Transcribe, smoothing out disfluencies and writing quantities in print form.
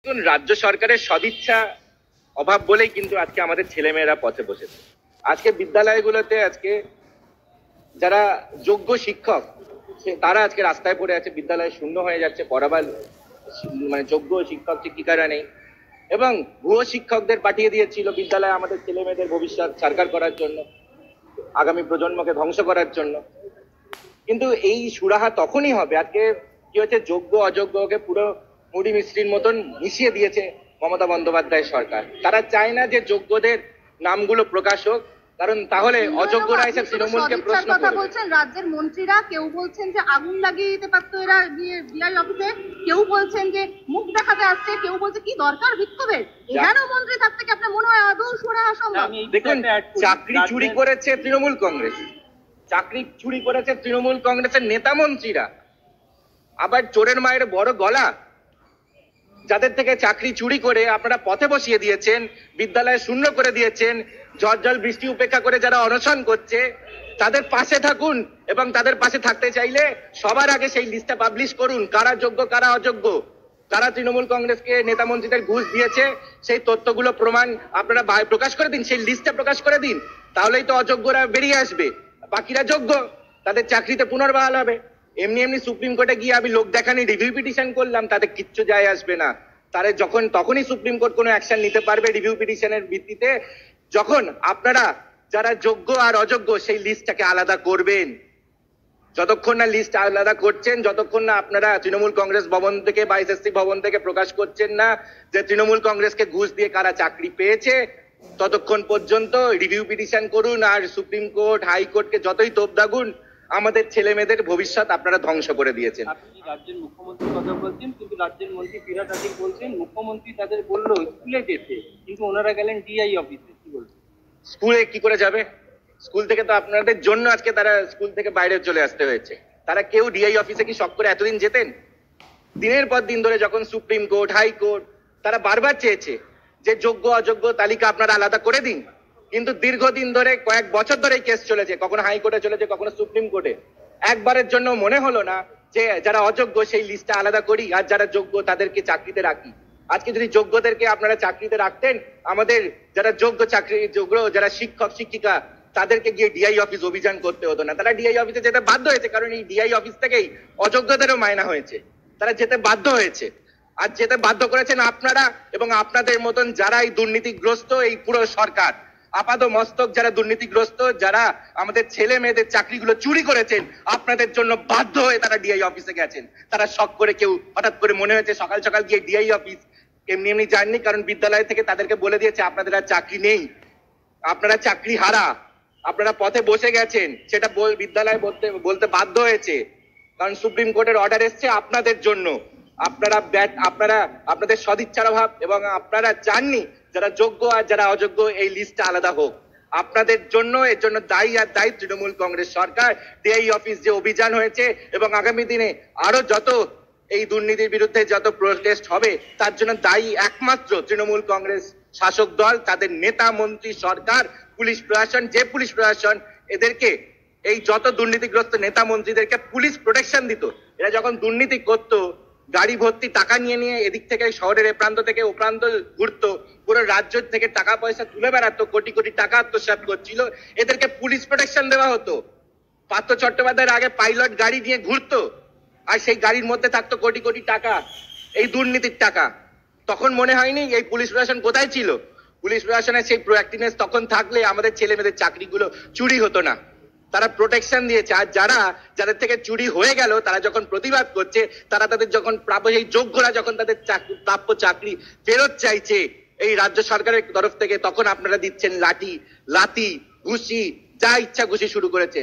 রাজ্য সরকারের সদিচ্ছা অভাব বলেই কিন্তু আজকে আমাদের ছেলেমেয়েরা পথে বসেছে। আজকে বিদ্যালয়গুলোতে আজকে যারা যোগ্য শিক্ষক তারা আজকে রাস্তায় পড়ে আছে, বিদ্যালয় শূন্য হয়ে যাচ্ছে, পড়াবার মানে যোগ্য শিক্ষক শিক্ষিকারা নেই এবং ভুয়ো শিক্ষকদের পাঠিয়ে দিয়েছিল বিদ্যালয়ে আমাদের ছেলে মেয়েদের ভবিষ্যৎ সরকার করার জন্য, আগামী প্রজন্মকে ধ্বংস করার জন্য। কিন্তু এই সুরাহা তখনই হবে, আজকে কি হচ্ছে, যোগ্য অযোগ্যকে পুরো মুড়ি মিষ্টির মতন মিশিয়ে দিয়েছে মমতা বন্দ্যোপাধ্যায় সরকার। তারা চায় না যে যোগ্যদের নামগুলো প্রকাশ হোক, কারণ তাহলে অযোগ্যরা এসে তৃণমূলকে প্রশ্ন কথা বলছেন। রাজ্যের মন্ত্রীরা কেউ বলছেন যে আগুন লাগিয়ে দিতে পারতো এরা ডিআই অফিসে, কেউ বলছেন যে মুখ দেখাতে আসছে, কেউ বলছে কি দরকার বিক্ষোভের। এখানেও মন্ত্রী থাকতে কি আপনার মনে হয় আদৌ সুরাহা সম্ভব? দেখুন, চাকরি চুরি করেছে তৃণমূল কংগ্রেস, চাকরি চুরি করেছে তৃণমূল কংগ্রেসের নেতা মন্ত্রীরা। আবার চোরের মায়ের বড় গলা, যাদের থেকে চাকরি চুরি করে আপনারা পথে বসিয়ে দিয়েছেন, বিদ্যালয়ে শূন্য করে দিয়েছেন, ঝড় জল বৃষ্টি উপেক্ষা করে যারা অনশন করছে তাদের পাশে থাকুন এবং তাদের পাশে থাকতে চাইলে সবার আগে সেই লিস্টটা পাবলিশ করুন, কারা যোগ্য কারা অযোগ্য, কারা তৃণমূল কংগ্রেসকে নেতা মন্ত্রীদের ঘুষ দিয়েছে সেই তথ্যগুলো প্রমাণ আপনারা প্রকাশ করে দিন, সেই লিস্টটা প্রকাশ করে দিন, তাহলেই তো অযোগ্যরা বেরিয়ে আসবে, বাকিরা যোগ্য, তাদের চাকরিতে পুনর্বহাল হবে। এমনি এমনি সুপ্রিম কোর্টে গিয়ে আমি লোক দেখানি রিভিউ পিটিশন করলাম, তাতে কিচ্ছু যায় আসবে না। তারা তখনই সুপ্রিম কোর্ট কোনো অ্যাকশন নিতে পারবে রিভিউ পিটিশনের ভিত্তিতে, যখন আপনারা যারা যোগ্য আর অযোগ্য সেই লিস্টটাকে আলাদা করবেন। যতক্ষণ না লিস্ট আলাদা করছেন, যতক্ষণ না আপনারা তৃণমূল কংগ্রেস ভবন থেকে বা এসএসসি ভবন থেকে প্রকাশ করছেন না যে তৃণমূল কংগ্রেসকে ঘুষ দিয়ে কারা চাকরি পেয়েছে, ততক্ষণ পর্যন্ত রিভিউ পিটিশন করুন আর সুপ্রিম কোর্ট হাইকোর্টকে যতই তোপ দাগুন, আমাদের ছেলে মেয়েদের ভবিষ্যৎ আপনারা ধ্বংস করে দিয়েছেন। আপনি রাজ্যের মুখ্যমন্ত্রীর কথা বলছেন, কিন্তু রাজ্যের মন্ত্রী ফিরহাদ হাকিম বলছেন মুখ্যমন্ত্রী তাদের বললো স্কুলে যেতে, কিন্তু ওনারা গেলেন ডিআই অফিসে। কি বলছেন? স্কুলে কি করে যাবে? স্কুল থেকে তো আপনাদের জন্য আজকে তারা স্কুল থেকে বাইরে চলে আসতে হয়েছে। তারা কেউ ডিআই অফিসে কি শখ করে এতদিন যেতেন? দিনের পর দিন ধরে যখন সুপ্রিম কোর্ট হাইকোর্ট তারা বারবার চেয়েছে যে যোগ্য অযোগ্য তালিকা আপনারা আলাদা করে দিন, কিন্তু দীর্ঘদিন ধরে কয়েক বছর ধরে কেস চলেছে, কখনো হাইকোর্টে চলেছে, কখনো সুপ্রিম কোর্টে। একবারের জন্য মনে হলো না যে যারা অযোগ্য সেই লিস্টটা আলাদা করি আর যারা যোগ্য তাদেরকে চাকরিতে রাখি। আজকে যদি যোগ্যদেরকে আপনারা চাকরিতে রাখতেন, আমাদের যারা যোগ্য চাকরি যোগ্য যারা শিক্ষক শিক্ষিকা তাদেরকে গিয়ে ডিআই অফিস অভিযান করতে হতো না। তারা ডিআই অফিসে যেতে বাধ্য হয়েছে, কারণ এই ডিআই অফিস থেকেই অযোগ্যদেরও মায়না হয়েছে, তারা যেতে বাধ্য হয়েছে। আর যেতে বাধ্য করেছেন আপনারা এবং আপনাদের মতন যারা এই দুর্নীতিগ্রস্ত এই পুরো সরকার, আপাত মস্তক যারা দুর্নীতিগ্রস্ত, যারা আমাদের ছেলে মেয়েদের চাকরিগুলো চুরি করেছেন, আপনাদের জন্য বাধ্য হয়ে তারা ডিআই অফিসে গেছেন। তারা শখ করে কেউ হঠাৎ করে মনে হয়েছে সকাল সকাল গিয়ে ডিআই অফিস, এমনি এমনি যাননি, কারণ বিদ্যালয় থেকে তাদেরকে বলে দিয়েছে আপনাদের আর চাকরি নেই, আপনারা চাকরি হারা, আপনারা পথে বসে গেছেন। সেটা বিদ্যালয় বলতে বাধ্য হয়েছে, কারণ সুপ্রিম কোর্টের অর্ডার এসছে আপনাদের জন্য। আপনারা আপনাদের সদিচ্ছার অভাব এবং আপনারা চাননি যারা যোগ্য আর যারা অযোগ্য এই লিস্টটা আলাদা হোক। আপনাদের জন্য এর জন্য দায়ী আর দায়ী তৃণমূল কংগ্রেস সরকার। ডিআই অফিস যে অভিযান হয়েছে এবং আগামী দিনে আরো যত এই দুর্নীতির বিরুদ্ধে যত প্রোটেস্ট হবে, তার জন্য দায়ী একমাত্র তৃণমূল কংগ্রেস শাসক দল, তাদের নেতা মন্ত্রী সরকার, পুলিশ প্রশাসন। যে পুলিশ প্রশাসন এদেরকে এই যত দুর্নীতিগ্রস্ত নেতা মন্ত্রীদেরকে পুলিশ প্রোটেকশন দিত, এরা যখন দুর্নীতি করতো গাড়ি ভর্তি টাকা নিয়ে নিয়ে এদিক থেকে শহরের এ প্রান্ত থেকে ও প্রান্ত ঘুরতো, পুরো রাজ্য থেকে টাকা পয়সা তুলে বেড়াতো, কোটি কোটি টাকা আত্মসাৎ করছিল, এদেরকে পুলিশ প্রোটেকশন দেওয়া হতো। পার্থ চট্টোপাধ্যায়ের আগে পাইলট গাড়ি নিয়ে ঘুরতো আর সেই গাড়ির মধ্যে থাকতো কোটি কোটি টাকা, এই দুর্নীতির টাকা। তখন মনে হয়নি এই পুলিশ প্রশাসন কোথায় ছিল? পুলিশ প্রশাসনের সেই প্রোঅ্যাক্টিভনেস তখন থাকলে আমাদের ছেলে মেয়েদের চাকরিগুলো চুরি হতো না। তারা প্রোটেকশন দিয়েছে। আর যাদের থেকে চুরি হয়ে গেল তারা যখন প্রতিবাদ করছে, তারা তাদের যখন প্রাপ্য সেই যোগ্যরা যখন তাদের প্রাপ্য চাকরি ফেরত চাইছে এই রাজ্য সরকারের তরফ থেকে, তখন আপনারা দিচ্ছেন লাঠি লাথি ঘুষি, যা ইচ্ছা ঘুষি শুরু করেছে।